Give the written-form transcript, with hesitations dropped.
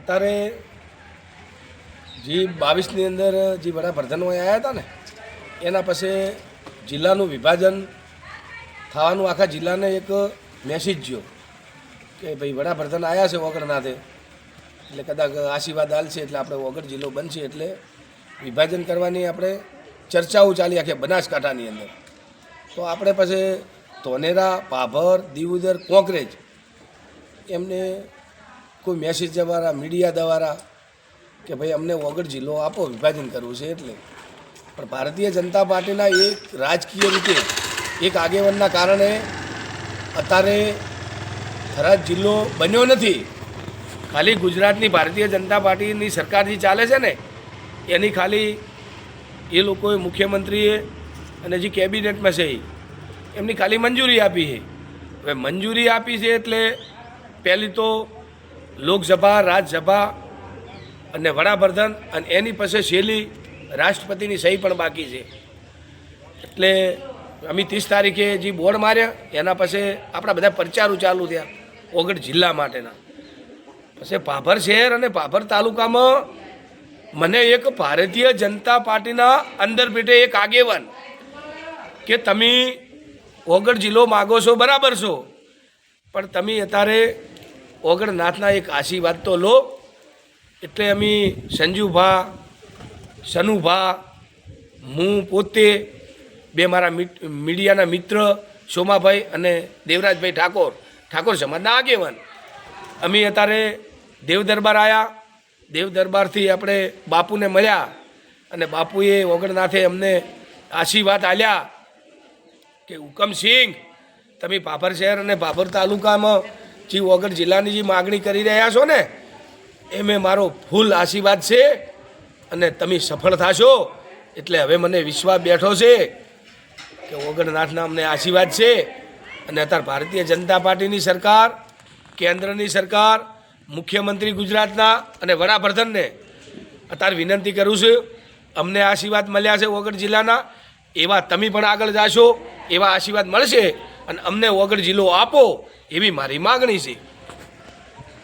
અત્યારે જે 22ની અંદર જે વડાપ્રધાનો આવ્યા હતા ને એના પછી જિલ્લાનું વિભાજન થવાનું આખા જિલ્લાને એક મેસેજ ગયો કે ભાઈ વડાપ્રધાન આવ્યા છે વગરનાથે એટલે કદાચ આશીર્વાદ આલશે એટલે આપણે વગર જિલ્લો બનશે એટલે વિભાજન કરવાની આપણે ચર્ચાઓ ચાલી આખી બનાસકાંઠાની અંદર. તો આપણે પછી ધોનેરા, ભાભર, દીવદર, કોંકરેજ એમને કોઈ મેસેજ દ્વારા મીડિયા દ્વારા કે ભાઈ અમને વગર જિલ્લો આપો, વિભાજન કરવું છે એટલે. પણ ભારતીય જનતા પાર્ટીના એક રાજકીય રીતે એક આગેવાનના કારણે અત્યારે થરાદ જિલ્લો બન્યો નથી. ખાલી ગુજરાતની ભારતીય જનતા પાર્ટીની સરકાર જે ચાલે છે ને એની ખાલી એ લોકોએ મુખ્યમંત્રીએ અને જે કેબિનેટમાં છે એમની ખાલી મંજૂરી આપી છે. હવે મંજૂરી આપી છે એટલે પહેલી તો લોકસભા, રાજ્યસભા અને વડાપ્રધાન અને એની પછી છેલ્લી રાષ્ટ્રપતિની સહી પણ બાકી છે. એટલે અમે 30 તારીખે જે બોર્ડ માર્યા એના પછી આપણા બધા પ્રચારો ચાલુ થયા ઓગઢ જિલ્લા માટેના. પછી ભાભર શહેર અને ભાભર તાલુકામાં મને એક ભારતીય જનતા પાર્ટીના અંદર બેઠે એક આગેવાન કે તમે ઓગઢ જિલ્લો માગો છો બરાબર છો, પણ તમે અત્યારે ઓગઢનાથના એક આશીર્વાદ તો લો. એટલે અમે સંજુભા, સનુભા, હું પોતે, બે મારા મીડિયાના મિત્ર સોમાભાઈ અને દેવરાજભાઈ ઠાકોર સમાજના આગેવાન, અમે અત્યારે દેવ દરબાર આવ્યા. દેવ દરબારથી આપણે બાપુને મળ્યા અને બાપુએ ઓગઢનાથે અમને આશીર્વાદ આલ્યા કે હુકમસિંહ તમે ભાભર શહેર અને ભાભર તાલુકામાં જે ઓગઢ જિલ્લાની જે માગણી કરી રહ્યા છો ને એમે મારો ફૂલ આશીર્વાદ છે અને તમે સફળ થશો. એટલે હવે મને વિશ્વાસ બેઠો છે કે ઓગઢનાથના અમને આશીર્વાદ છે. અને અત્યારે ભારતીય જનતા પાર્ટીની સરકાર, કેન્દ્રની સરકાર, મુખ્યમંત્રી ગુજરાતના અને વડાપ્રધાનને અત્યારે વિનંતી કરું છું, અમને આશીર્વાદ મળ્યા છે ઓગઢ જિલ્લાના, એવા તમે પણ આગળ જાશો, એવા આશીર્વાદ મળશે અને અમને ઓગઢ જિલ્લો આપો એવી મારી માગણી છે.